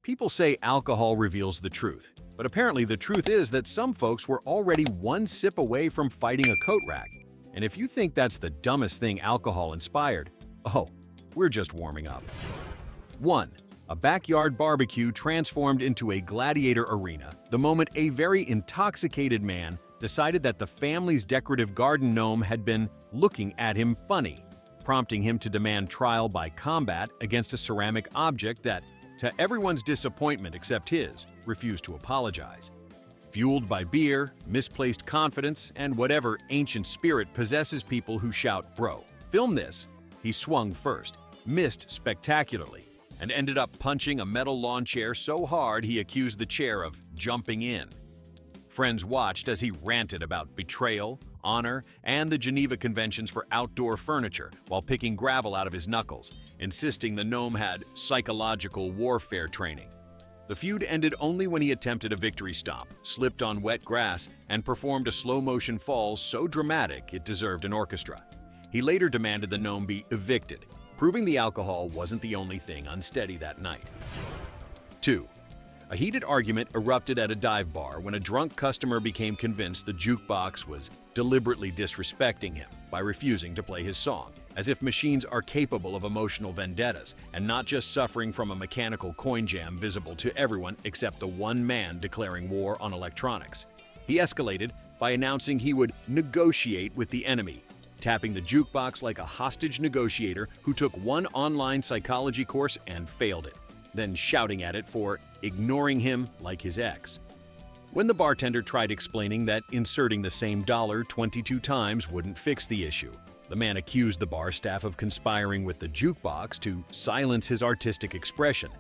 People say alcohol reveals the truth, but apparently the truth is that some folks were already one sip away from fighting a coat rack. And if you think that's the dumbest thing alcohol inspired, oh, we're just warming up. 1. A backyard barbecue transformed into a gladiator arena the moment a very intoxicated man decided that the family's decorative garden gnome had been looking at him funny, prompting him to demand trial by combat against a ceramic object that, to everyone's disappointment except his, refused to apologize. Fueled by beer, misplaced confidence, and whatever ancient spirit possesses people who shout, "Bro, film this," he swung first, missed spectacularly, and ended up punching a metal lawn chair so hard he accused the chair of jumping in. Friends watched as he ranted about betrayal, honor, and the Geneva Conventions for outdoor furniture while picking gravel out of his knuckles, insisting the gnome had psychological warfare training. The feud ended only when he attempted a victory stomp, slipped on wet grass, and performed a slow-motion fall so dramatic it deserved an orchestra. He later demanded the gnome be evicted, proving the alcohol wasn't the only thing unsteady that night. 2. A heated argument erupted at a dive bar when a drunk customer became convinced the jukebox was deliberately disrespecting him by refusing to play his song, as if machines are capable of emotional vendettas and not just suffering from a mechanical coin jam visible to everyone except the one man declaring war on electronics. He escalated by announcing he would negotiate with the enemy, tapping the jukebox like a hostage negotiator who took one online psychology course and failed it, then shouting at it for ignoring him like his ex. When the bartender tried explaining that inserting the same dollar 22 times wouldn't fix the issue, the man accused the bar staff of conspiring with the jukebox to silence his artistic expression.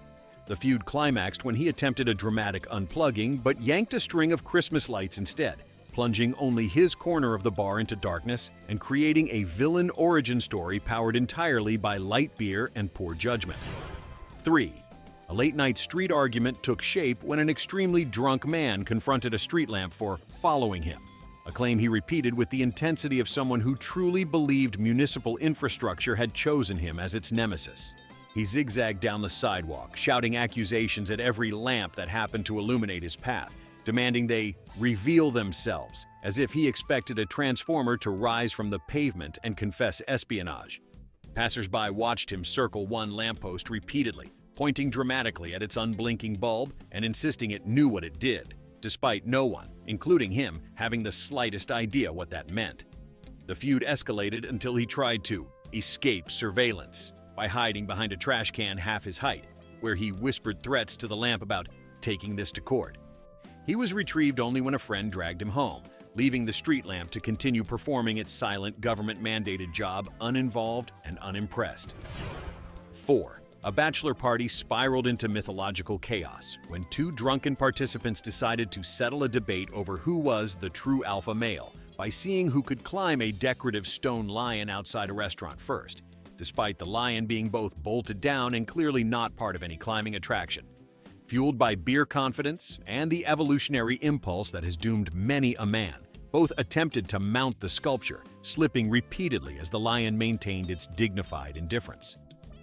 The feud climaxed when he attempted a dramatic unplugging but yanked a string of Christmas lights instead, plunging only his corner of the bar into darkness and creating a villain origin story powered entirely by light beer and poor judgment. 3. A late-night street argument took shape when an extremely drunk man confronted a street lamp for following him, a claim he repeated with the intensity of someone who truly believed municipal infrastructure had chosen him as its nemesis. He zigzagged down the sidewalk, shouting accusations at every lamp that happened to illuminate his path, demanding they reveal themselves, as if he expected a transformer to rise from the pavement and confess espionage. Passers-by watched him circle one lamppost repeatedly, pointing dramatically at its unblinking bulb and insisting it knew what it did, despite no one, including him, having the slightest idea what that meant. The feud escalated until he tried to escape surveillance by hiding behind a trash can half his height, where he whispered threats to the lamp about taking this to court. He was retrieved only when a friend dragged him home, leaving the street lamp to continue performing its silent government-mandated job uninvolved and unimpressed. 4. A bachelor party spiraled into mythological chaos when two drunken participants decided to settle a debate over who was the true alpha male by seeing who could climb a decorative stone lion outside a restaurant first, despite the lion being both bolted down and clearly not part of any climbing attraction. Fueled by beer confidence and the evolutionary impulse that has doomed many a man, both attempted to mount the sculpture, slipping repeatedly as the lion maintained its dignified indifference.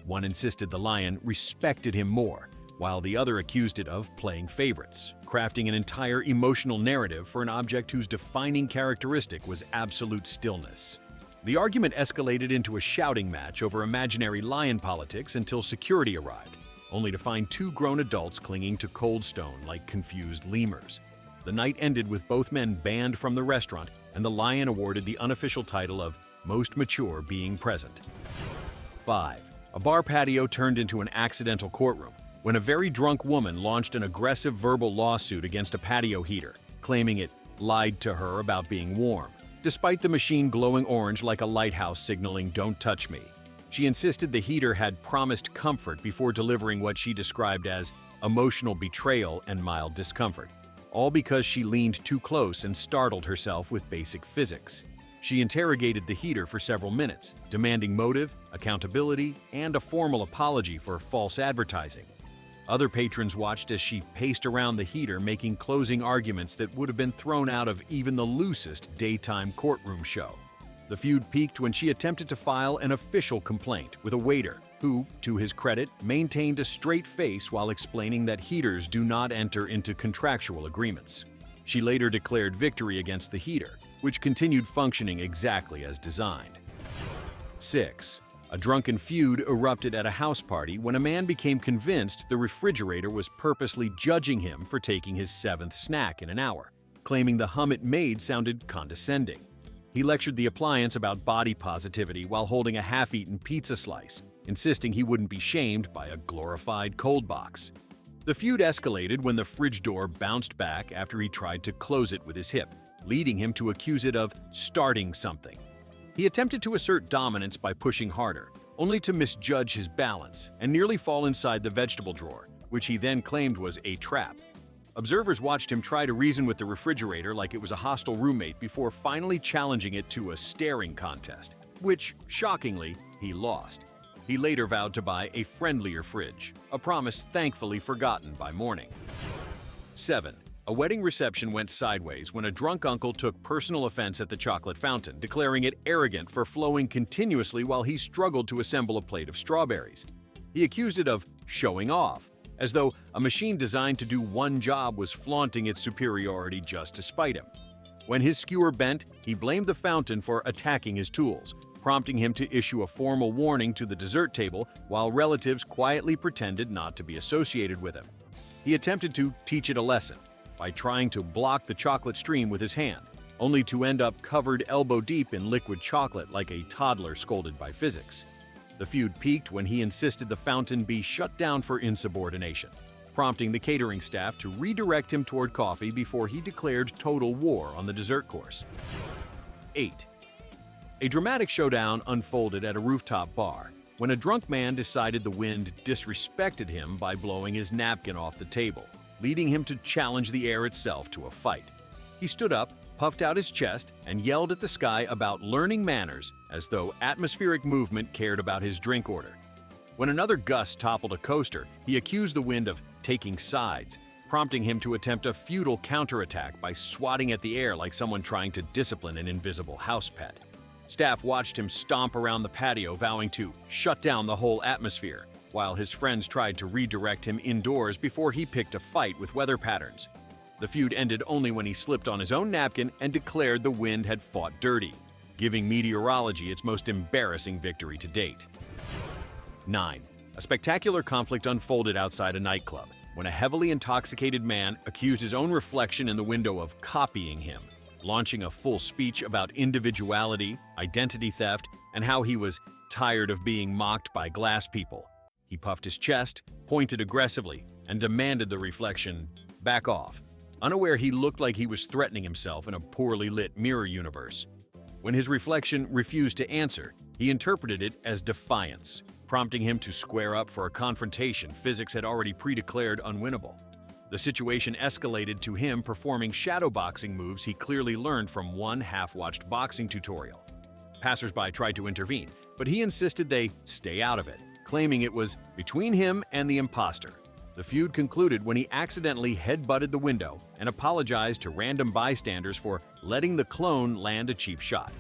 One insisted the lion respected him more, while the other accused it of playing favorites, crafting an entire emotional narrative for an object whose defining characteristic was absolute stillness. The argument escalated into a shouting match over imaginary lion politics until security arrived, only to find two grown adults clinging to cold stone like confused lemurs. The night ended with both men banned from the restaurant and the lion awarded the unofficial title of most mature being present. 5. A bar patio turned into an accidental courtroom when a very drunk woman launched an aggressive verbal lawsuit against a patio heater, claiming it lied to her about being warm, despite the machine glowing orange like a lighthouse signaling "Don't touch me." She insisted the heater had promised comfort before delivering what she described as emotional betrayal and mild discomfort, all because she leaned too close and startled herself with basic physics. She interrogated the heater for several minutes, demanding motive, accountability, and a formal apology for false advertising. Other patrons watched as she paced around the heater, making closing arguments that would have been thrown out of even the loosest daytime courtroom show. The feud peaked when she attempted to file an official complaint with a waiter, who, to his credit, maintained a straight face while explaining that heaters do not enter into contractual agreements. She later declared victory against the heater, which continued functioning exactly as designed. 6. A drunken feud erupted at a house party when a man became convinced the refrigerator was purposely judging him for taking his 7th snack in an hour, claiming the hum it made sounded condescending. He lectured the appliance about body positivity while holding a half-eaten pizza slice, insisting he wouldn't be shamed by a glorified cold box. The feud escalated when the fridge door bounced back after he tried to close it with his hip, leading him to accuse it of starting something. He attempted to assert dominance by pushing harder, only to misjudge his balance and nearly fall inside the vegetable drawer, which he then claimed was a trap. Observers watched him try to reason with the refrigerator like it was a hostile roommate before finally challenging it to a staring contest, which, shockingly, he lost. He later vowed to buy a friendlier fridge, a promise thankfully forgotten by morning. 7. A wedding reception went sideways when a drunk uncle took personal offense at the chocolate fountain, declaring it arrogant for flowing continuously while he struggled to assemble a plate of strawberries. He accused it of showing off, as though a machine designed to do one job was flaunting its superiority just to spite him. When his skewer bent, he blamed the fountain for attacking his tools, prompting him to issue a formal warning to the dessert table while relatives quietly pretended not to be associated with him. He attempted to teach it a lesson by trying to block the chocolate stream with his hand, only to end up covered elbow-deep in liquid chocolate like a toddler scolded by physics. The feud peaked when he insisted the fountain be shut down for insubordination, prompting the catering staff to redirect him toward coffee before he declared total war on the dessert course. 8. A dramatic showdown unfolded at a rooftop bar when a drunk man decided the wind disrespected him by blowing his napkin off the table, leading him to challenge the air itself to a fight. He stood up, puffed out his chest, and yelled at the sky about learning manners as though atmospheric movement cared about his drink order. When another gust toppled a coaster, he accused the wind of taking sides, prompting him to attempt a futile counterattack by swatting at the air like someone trying to discipline an invisible house pet. Staff watched him stomp around the patio, vowing to shut down the whole atmosphere, while his friends tried to redirect him indoors before he picked a fight with weather patterns. The feud ended only when he slipped on his own napkin and declared the wind had fought dirty, giving meteorology its most embarrassing victory to date. 9. A spectacular conflict unfolded outside a nightclub when a heavily intoxicated man accused his own reflection in the window of copying him, launching a full speech about individuality, identity theft, and how he was tired of being mocked by glass people. He puffed his chest, pointed aggressively, and demanded the reflection back off, unaware he looked like he was threatening himself in a poorly lit mirror universe. When his reflection refused to answer, he interpreted it as defiance, prompting him to square up for a confrontation physics had already pre-declared unwinnable. The situation escalated to him performing shadowboxing moves he clearly learned from one half-watched boxing tutorial. Passers-by tried to intervene, but he insisted they stay out of it, claiming it was between him and the imposter. The feud concluded when he accidentally head-butted the window and apologized to random bystanders for letting the clone land a cheap shot.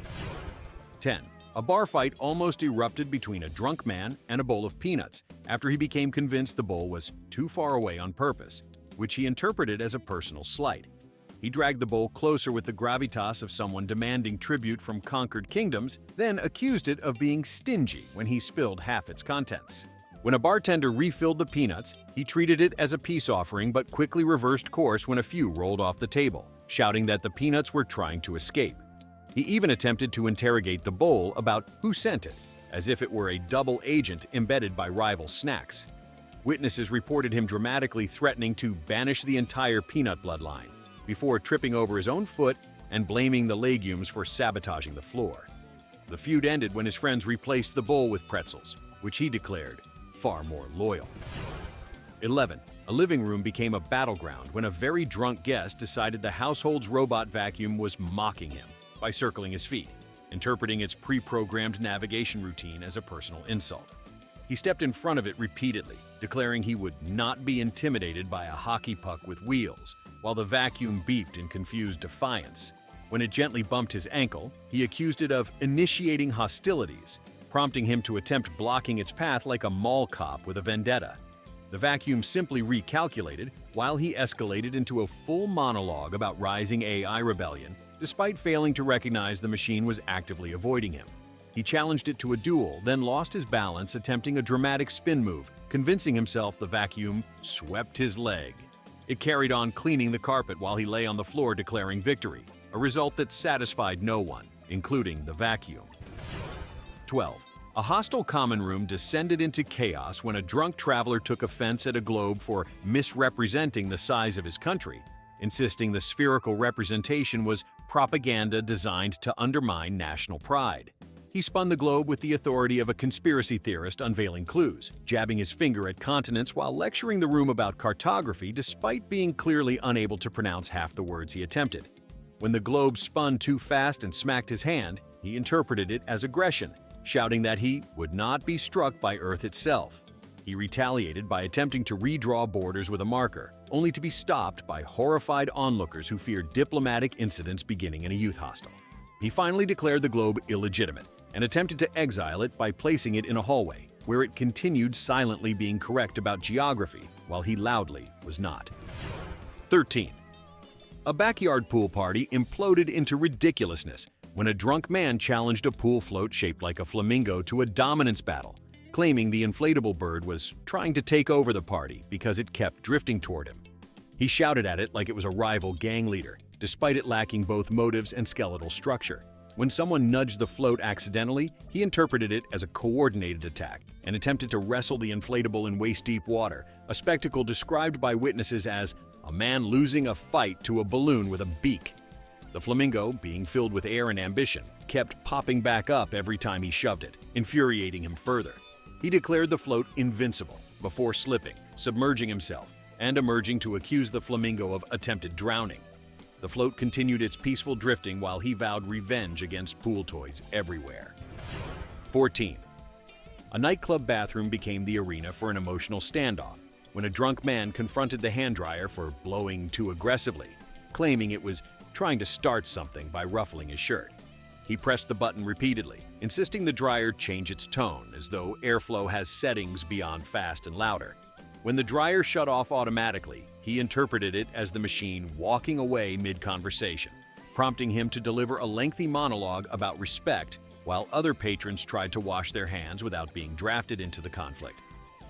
10. A bar fight almost erupted between a drunk man and a bowl of peanuts after he became convinced the bowl was too far away on purpose, which he interpreted as a personal slight. He dragged the bowl closer with the gravitas of someone demanding tribute from conquered kingdoms, then accused it of being stingy when he spilled half its contents. When a bartender refilled the peanuts, he treated it as a peace offering but quickly reversed course when a few rolled off the table, shouting that the peanuts were trying to escape. He even attempted to interrogate the bowl about who sent it, as if it were a double agent embedded by rival snacks. Witnesses reported him dramatically threatening to banish the entire peanut bloodline, before tripping over his own foot and blaming the legumes for sabotaging the floor. The feud ended when his friends replaced the bowl with pretzels, which he declared far more loyal. 11. A living room became a battleground when a very drunk guest decided the household's robot vacuum was mocking him by circling his feet, interpreting its pre-programmed navigation routine as a personal insult. He stepped in front of it repeatedly, declaring he would not be intimidated by a hockey puck with wheels, while the vacuum beeped in confused defiance. When it gently bumped his ankle, he accused it of initiating hostilities, prompting him to attempt blocking its path like a mall cop with a vendetta. The vacuum simply recalculated while he escalated into a full monologue about rising AI rebellion, despite failing to recognize the machine was actively avoiding him. He challenged it to a duel, then lost his balance attempting a dramatic spin move, convincing himself the vacuum swept his leg. It carried on cleaning the carpet while he lay on the floor declaring victory, a result that satisfied no one, including the vacuum. 12. A hostile common room descended into chaos when a drunk traveler took offense at a globe for misrepresenting the size of his country, insisting the spherical representation was propaganda designed to undermine national pride. He spun the globe with the authority of a conspiracy theorist unveiling clues, jabbing his finger at continents while lecturing the room about cartography despite being clearly unable to pronounce half the words he attempted. When the globe spun too fast and smacked his hand, he interpreted it as aggression, shouting that he would not be struck by Earth itself. He retaliated by attempting to redraw borders with a marker, only to be stopped by horrified onlookers who feared diplomatic incidents beginning in a youth hostel. He finally declared the globe illegitimate and attempted to exile it by placing it in a hallway, where it continued silently being correct about geography, while he loudly was not. 13. A backyard pool party imploded into ridiculousness when a drunk man challenged a pool float shaped like a flamingo to a dominance battle, claiming the inflatable bird was trying to take over the party because it kept drifting toward him. He shouted at it like it was a rival gang leader, despite it lacking both motives and skeletal structure. When someone nudged the float accidentally, he interpreted it as a coordinated attack and attempted to wrestle the inflatable in waist-deep water, a spectacle described by witnesses as a man losing a fight to a balloon with a beak. The flamingo, being filled with air and ambition, kept popping back up every time he shoved it, infuriating him further. He declared the float invincible before slipping, submerging himself, and emerging to accuse the flamingo of attempted drowning. The float continued its peaceful drifting while he vowed revenge against pool toys everywhere. 14. A nightclub bathroom became the arena for an emotional standoff when a drunk man confronted the hand dryer for blowing too aggressively, claiming it was trying to start something by ruffling his shirt. He pressed the button repeatedly, insisting the dryer change its tone, as though airflow has settings beyond fast and louder. When the dryer shut off automatically, he interpreted it as the machine walking away mid-conversation, prompting him to deliver a lengthy monologue about respect while other patrons tried to wash their hands without being drafted into the conflict.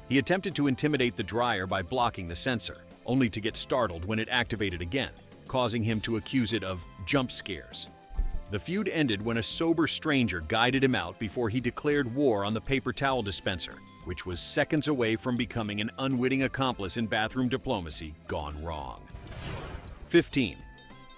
He attempted to intimidate the dryer by blocking the sensor, only to get startled when it activated again, causing him to accuse it of jump scares. The feud ended when a sober stranger guided him out before he declared war on the paper towel dispenser, which was seconds away from becoming an unwitting accomplice in bathroom diplomacy gone wrong. 15.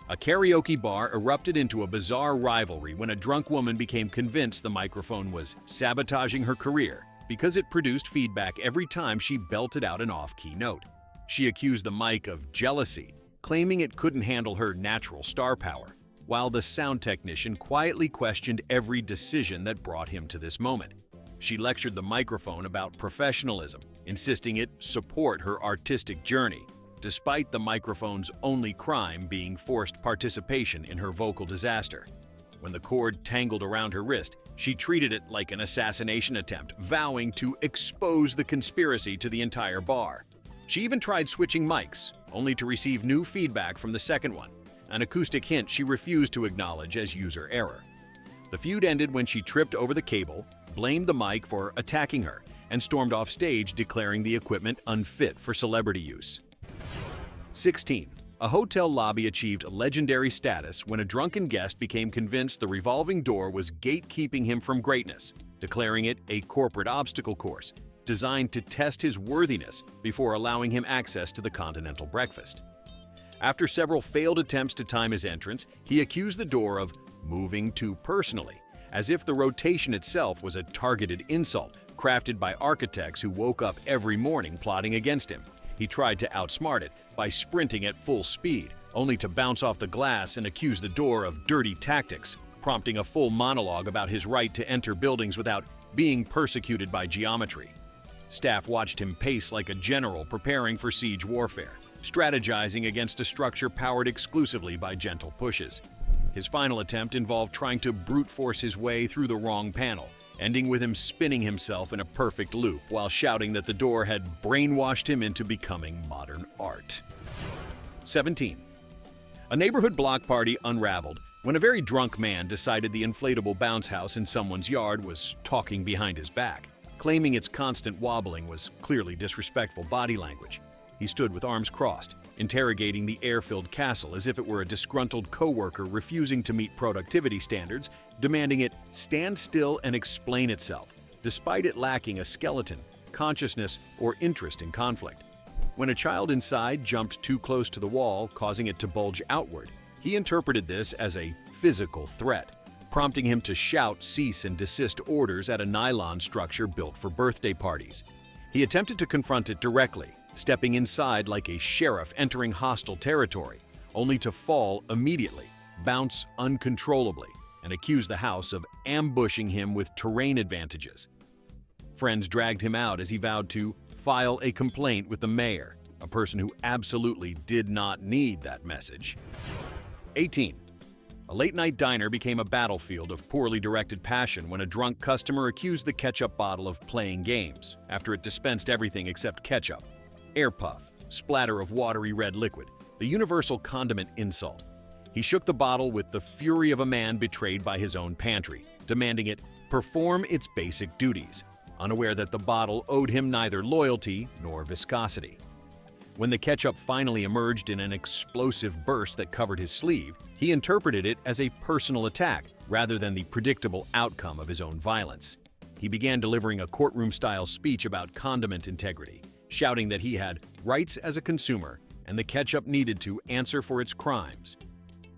A karaoke bar erupted into a bizarre rivalry when a drunk woman became convinced the microphone was sabotaging her career because it produced feedback every time she belted out an off-key note. She accused the mic of jealousy, claiming it couldn't handle her natural star power, while the sound technician quietly questioned every decision that brought him to this moment. She lectured the microphone about professionalism, insisting it support her artistic journey, despite the microphone's only crime being forced participation in her vocal disaster. When the cord tangled around her wrist, she treated it like an assassination attempt, vowing to expose the conspiracy to the entire bar. She even tried switching mics, only to receive new feedback from the second one, an acoustic hint she refused to acknowledge as user error. The feud ended when she tripped over the cable, blamed the mic for attacking her, and stormed off stage declaring the equipment unfit for celebrity use. 16. A hotel lobby achieved legendary status when a drunken guest became convinced the revolving door was gatekeeping him from greatness, declaring it a corporate obstacle course designed to test his worthiness before allowing him access to the continental breakfast. After several failed attempts to time his entrance, he accused the door of moving too personally, as if the rotation itself was a targeted insult crafted by architects who woke up every morning plotting against him. He tried to outsmart it by sprinting at full speed, only to bounce off the glass and accuse the door of dirty tactics, prompting a full monologue about his right to enter buildings without being persecuted by geometry. Staff watched him pace like a general preparing for siege warfare, strategizing against a structure powered exclusively by gentle pushes. His final attempt involved trying to brute force his way through the wrong panel, ending with him spinning himself in a perfect loop while shouting that the door had brainwashed him into becoming modern art. 17. A neighborhood block party unraveled when a very drunk man decided the inflatable bounce house in someone's yard was talking behind his back, claiming its constant wobbling was clearly disrespectful body language. He stood with arms crossed, interrogating the air-filled castle as if it were a disgruntled coworker refusing to meet productivity standards, demanding it stand still and explain itself, despite it lacking a skeleton, consciousness, or interest in conflict. When a child inside jumped too close to the wall, causing it to bulge outward, he interpreted this as a physical threat, prompting him to shout cease and desist orders at a nylon structure built for birthday parties. He attempted to confront it directly, stepping inside like a sheriff entering hostile territory, only to fall immediately, bounce uncontrollably, and accuse the house of ambushing him with terrain advantages. Friends dragged him out as he vowed to file a complaint with the mayor, a person who absolutely did not need that message. 18. A late-night diner became a battlefield of poorly directed passion when a drunk customer accused the ketchup bottle of playing games after it dispensed everything except ketchup. Air puff, splatter of watery red liquid, the universal condiment insult. He shook the bottle with the fury of a man betrayed by his own pantry, demanding it perform its basic duties, unaware that the bottle owed him neither loyalty nor viscosity. When the ketchup finally emerged in an explosive burst that covered his sleeve, he interpreted it as a personal attack rather than the predictable outcome of his own violence. He began delivering a courtroom-style speech about condiment integrity, shouting that he had rights as a consumer and the ketchup needed to answer for its crimes.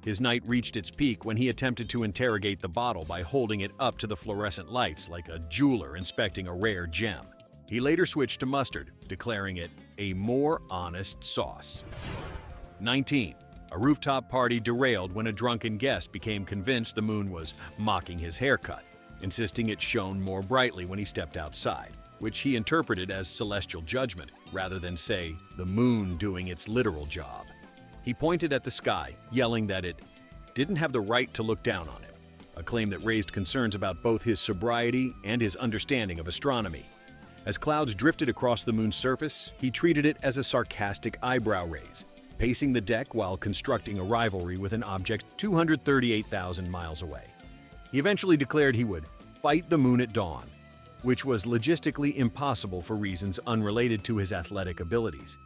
His night reached its peak when he attempted to interrogate the bottle by holding it up to the fluorescent lights like a jeweler inspecting a rare gem. He later switched to mustard, declaring it a more honest sauce. 19. A rooftop party derailed when a drunken guest became convinced the moon was mocking his haircut, insisting it shone more brightly when he stepped outside, which he interpreted as celestial judgment rather than, say, the moon doing its literal job. He pointed at the sky, yelling that it didn't have the right to look down on him, a claim that raised concerns about both his sobriety and his understanding of astronomy. As clouds drifted across the moon's surface, he treated it as a sarcastic eyebrow raise, pacing the deck while constructing a rivalry with an object 238,000 miles away. He eventually declared he would fight the moon at dawn, which was logistically impossible for reasons unrelated to his athletic abilities.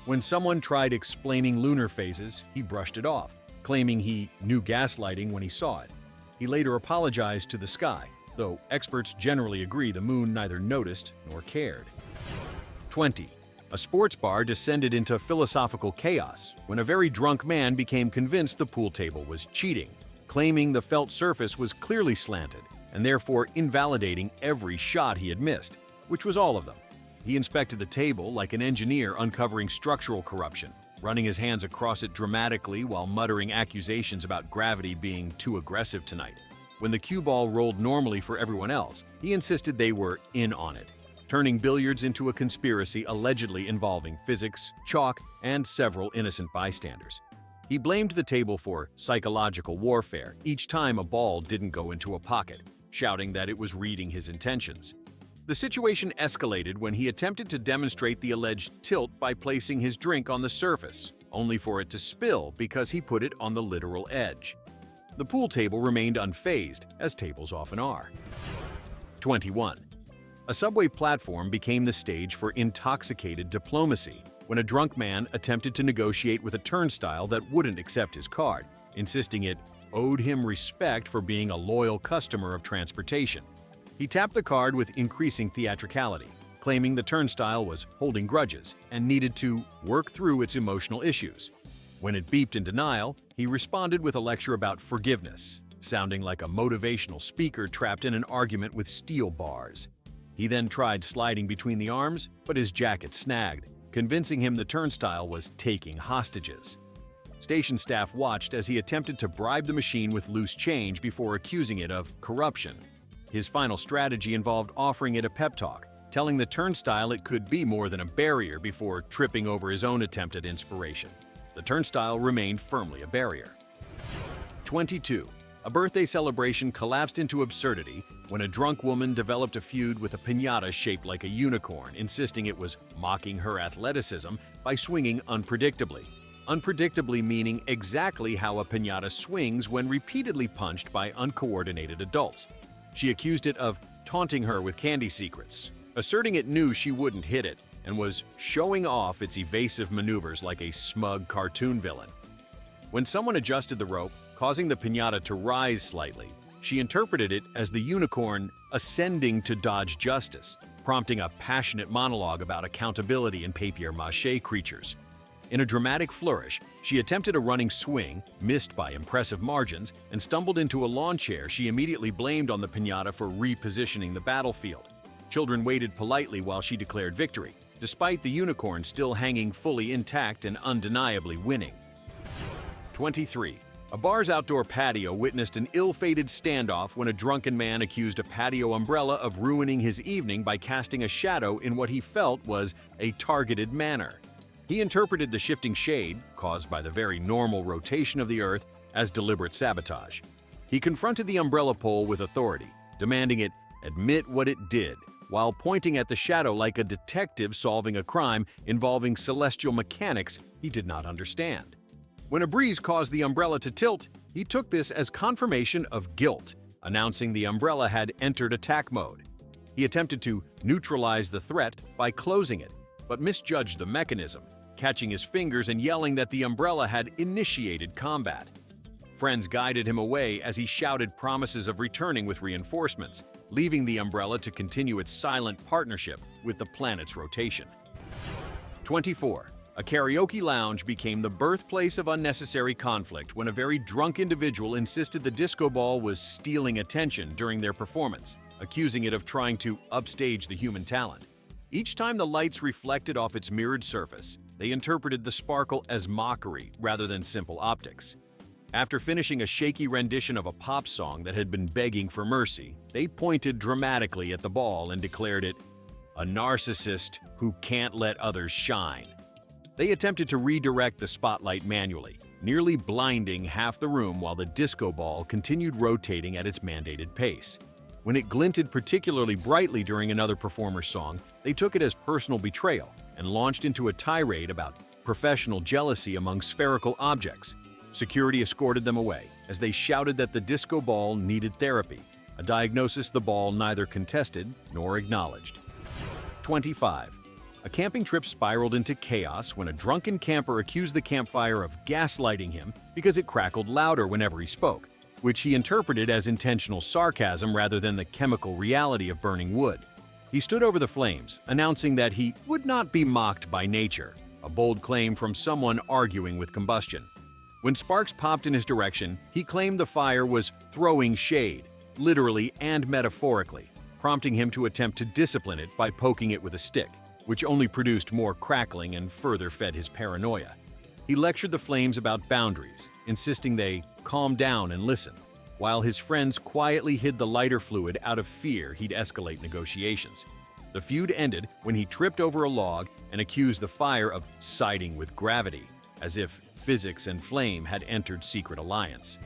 When someone tried explaining lunar phases, he brushed it off, claiming he knew gaslighting when he saw it. He later apologized to the sky, though experts generally agree the moon neither noticed nor cared. 20. A sports bar descended into philosophical chaos when a very drunk man became convinced the pool table was cheating, claiming the felt surface was clearly slanted and therefore invalidating every shot he had missed, which was all of them. He inspected the table like an engineer uncovering structural corruption, running his hands across it dramatically while muttering accusations about gravity being too aggressive tonight. When the cue ball rolled normally for everyone else, he insisted they were in on it, turning billiards into a conspiracy allegedly involving physics, chalk, and several innocent bystanders. He blamed the table for psychological warfare each time a ball didn't go into a pocket, shouting that it was reading his intentions. The situation escalated when he attempted to demonstrate the alleged tilt by placing his drink on the surface, only for it to spill because he put it on the literal edge. The pool table remained unfazed, as tables often are. 21. A subway platform became the stage for intoxicated diplomacy when a drunk man attempted to negotiate with a turnstile that wouldn't accept his card, insisting it owed him respect for being a loyal customer of transportation. He tapped the card with increasing theatricality, claiming the turnstile was holding grudges and needed to work through its emotional issues. When it beeped in denial, he responded with a lecture about forgiveness, sounding like a motivational speaker trapped in an argument with steel bars. He then tried sliding between the arms, but his jacket snagged, convincing him the turnstile was taking hostages. Station staff watched as he attempted to bribe the machine with loose change before accusing it of corruption. His final strategy involved offering it a pep talk, telling the turnstile it could be more than a barrier before tripping over his own attempt at inspiration. The turnstile remained firmly a barrier. 22. A birthday celebration collapsed into absurdity when a drunk woman developed a feud with a piñata shaped like a unicorn, insisting it was mocking her athleticism by swinging unpredictably. Unpredictably meaning exactly how a piñata swings when repeatedly punched by uncoordinated adults. She accused it of taunting her with candy secrets, asserting it knew she wouldn't hit it, and was showing off its evasive maneuvers like a smug cartoon villain. When someone adjusted the rope, causing the piñata to rise slightly, she interpreted it as the unicorn ascending to dodge justice, prompting a passionate monologue about accountability and papier-mâché creatures. In a dramatic flourish, she attempted a running swing, missed by impressive margins, and stumbled into a lawn chair she immediately blamed on the piñata for repositioning the battlefield. Children waited politely while she declared victory, despite the unicorn still hanging fully intact and undeniably winning. 23. A bar's outdoor patio witnessed an ill-fated standoff when a drunken man accused a patio umbrella of ruining his evening by casting a shadow in what he felt was a targeted manner. He interpreted the shifting shade, caused by the very normal rotation of the earth, as deliberate sabotage. He confronted the umbrella pole with authority, demanding it admit what it did, while pointing at the shadow like a detective solving a crime involving celestial mechanics he did not understand. When a breeze caused the umbrella to tilt, he took this as confirmation of guilt, announcing the umbrella had entered attack mode. He attempted to neutralize the threat by closing it, but misjudged the mechanism, catching his fingers and yelling that the umbrella had initiated combat. Friends guided him away as he shouted promises of returning with reinforcements, leaving the umbrella to continue its silent partnership with the planet's rotation. 24. A karaoke lounge became the birthplace of unnecessary conflict when a very drunk individual insisted the disco ball was stealing attention during their performance, accusing it of trying to upstage the human talent. Each time the lights reflected off its mirrored surface, they interpreted the sparkle as mockery rather than simple optics. After finishing a shaky rendition of a pop song that had been begging for mercy, they pointed dramatically at the ball and declared it a narcissist who can't let others shine. They attempted to redirect the spotlight manually, nearly blinding half the room while the disco ball continued rotating at its mandated pace. When it glinted particularly brightly during another performer's song, they took it as personal betrayal and launched into a tirade about professional jealousy among spherical objects. Security escorted them away as they shouted that the disco ball needed therapy, a diagnosis the ball neither contested nor acknowledged. 25. A camping trip spiraled into chaos when a drunken camper accused the campfire of gaslighting him because it crackled louder whenever he spoke, which he interpreted as intentional sarcasm rather than the chemical reality of burning wood. He stood over the flames, announcing that he would not be mocked by nature, a bold claim from someone arguing with combustion. When sparks popped in his direction, he claimed the fire was throwing shade, literally and metaphorically, prompting him to attempt to discipline it by poking it with a stick, which only produced more crackling and further fed his paranoia. He lectured the flames about boundaries, insisting they calm down and listen, while his friends quietly hid the lighter fluid out of fear he'd escalate negotiations. The feud ended when he tripped over a log and accused the fire of siding with gravity, as if physics and flame had entered secret alliance.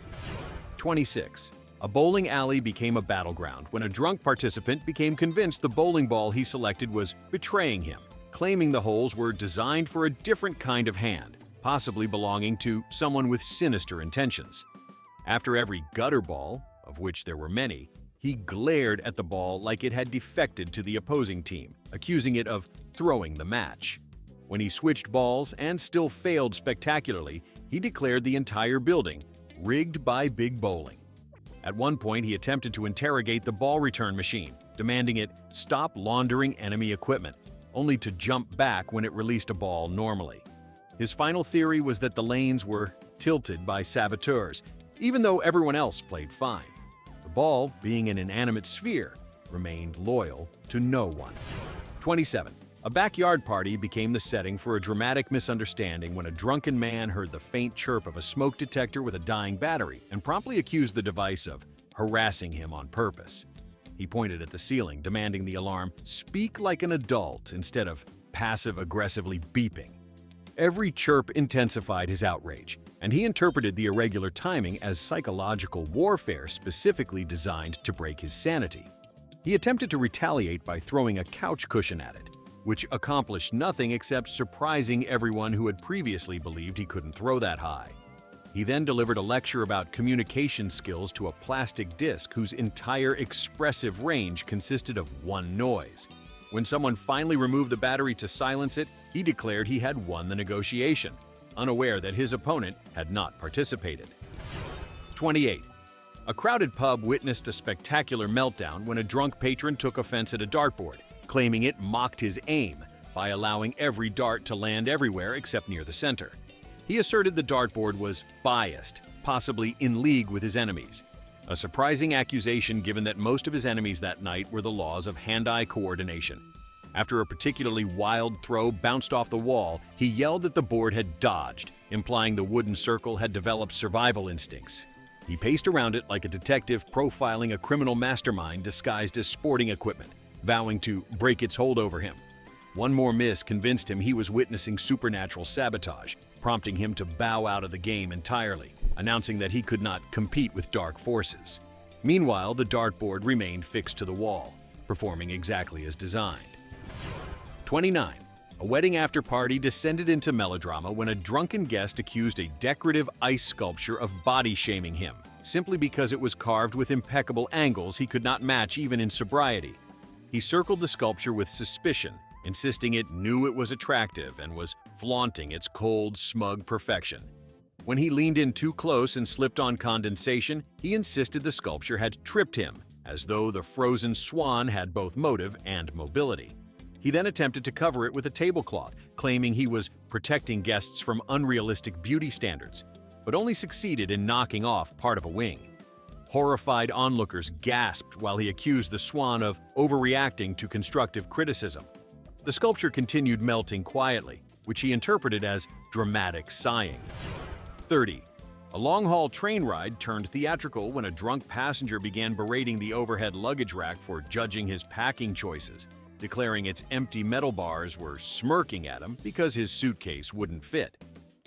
26. A bowling alley became a battleground when a drunk participant became convinced the bowling ball he selected was betraying him, claiming the holes were designed for a different kind of hand, possibly belonging to someone with sinister intentions. After every gutter ball, of which there were many, he glared at the ball like it had defected to the opposing team, accusing it of throwing the match. When he switched balls and still failed spectacularly, he declared the entire building rigged by Big Bowling. At one point, he attempted to interrogate the ball return machine, demanding it stop laundering enemy equipment, only to jump back when it released a ball normally. His final theory was that the lanes were tilted by saboteurs, even though everyone else played fine. The ball, being an inanimate sphere, remained loyal to no one. 27. A backyard party became the setting for a dramatic misunderstanding when a drunken man heard the faint chirp of a smoke detector with a dying battery and promptly accused the device of harassing him on purpose. He pointed at the ceiling, demanding the alarm speak like an adult instead of passive-aggressively beeping. Every chirp intensified his outrage, and he interpreted the irregular timing as psychological warfare specifically designed to break his sanity. He attempted to retaliate by throwing a couch cushion at it, which accomplished nothing except surprising everyone who had previously believed he couldn't throw that high. He then delivered a lecture about communication skills to a plastic disc whose entire expressive range consisted of one noise. When someone finally removed the battery to silence it, he declared he had won the negotiation, unaware that his opponent had not participated. 28. A crowded pub witnessed a spectacular meltdown when a drunk patron took offense at a dartboard, claiming it mocked his aim by allowing every dart to land everywhere except near the center. He asserted the dartboard was biased, possibly in league with his enemies. A surprising accusation given that most of his enemies that night were the laws of hand-eye coordination. After a particularly wild throw bounced off the wall, he yelled that the board had dodged, implying the wooden circle had developed survival instincts. He paced around it like a detective profiling a criminal mastermind disguised as sporting equipment, vowing to break its hold over him. One more miss convinced him he was witnessing supernatural sabotage, prompting him to bow out of the game entirely, announcing that he could not compete with dark forces. Meanwhile, the dartboard remained fixed to the wall, performing exactly as designed. 29. A wedding after-party descended into melodrama when a drunken guest accused a decorative ice sculpture of body-shaming him, simply because it was carved with impeccable angles he could not match even in sobriety. He circled the sculpture with suspicion, insisting it knew it was attractive and was flaunting its cold, smug perfection. When he leaned in too close and slipped on condensation, he insisted the sculpture had tripped him, as though the frozen swan had both motive and mobility. He then attempted to cover it with a tablecloth, claiming he was protecting guests from unrealistic beauty standards, but only succeeded in knocking off part of a wing. Horrified onlookers gasped while he accused the swan of overreacting to constructive criticism. The sculpture continued melting quietly, which he interpreted as dramatic sighing. 30. A long-haul train ride turned theatrical when a drunk passenger began berating the overhead luggage rack for judging his packing choices, declaring its empty metal bars were smirking at him because his suitcase wouldn't fit.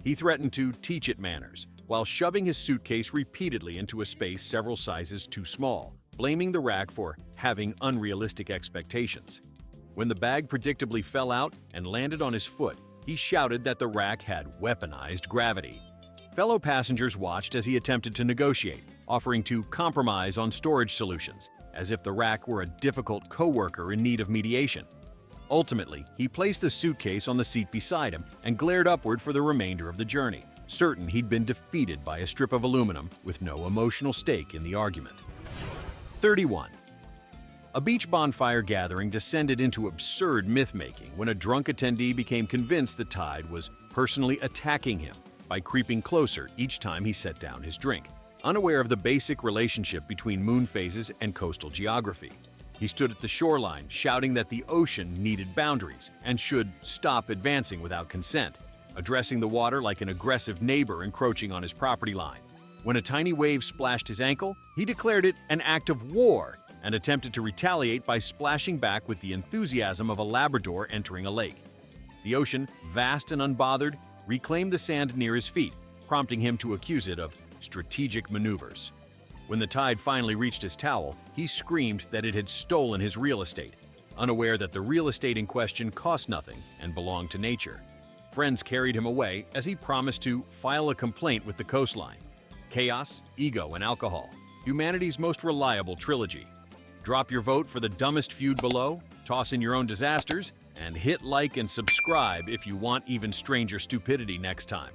He threatened to teach it manners, while shoving his suitcase repeatedly into a space several sizes too small, blaming the rack for having unrealistic expectations. When the bag predictably fell out and landed on his foot, he shouted that the rack had weaponized gravity. Fellow passengers watched as he attempted to negotiate, offering to compromise on storage solutions, as if the rack were a difficult coworker in need of mediation. Ultimately, he placed the suitcase on the seat beside him and glared upward for the remainder of the journey, certain he'd been defeated by a strip of aluminum with no emotional stake in the argument. 31. A beach bonfire gathering descended into absurd myth-making when a drunk attendee became convinced the tide was personally attacking him by creeping closer each time he set down his drink, unaware of the basic relationship between moon phases and coastal geography. He stood at the shoreline, shouting that the ocean needed boundaries and should stop advancing without consent, addressing the water like an aggressive neighbor encroaching on his property line. When a tiny wave splashed his ankle, he declared it an act of war and attempted to retaliate by splashing back with the enthusiasm of a Labrador entering a lake. The ocean, vast and unbothered, reclaimed the sand near his feet, prompting him to accuse it of strategic maneuvers. When the tide finally reached his towel, he screamed that it had stolen his real estate, unaware that the real estate in question cost nothing and belonged to nature. Friends carried him away as he promised to file a complaint with the coastline. Chaos, ego, and alcohol, humanity's most reliable trilogy. Drop your vote for the dumbest feud below, toss in your own disasters, and hit like and subscribe if you want even stranger stupidity next time.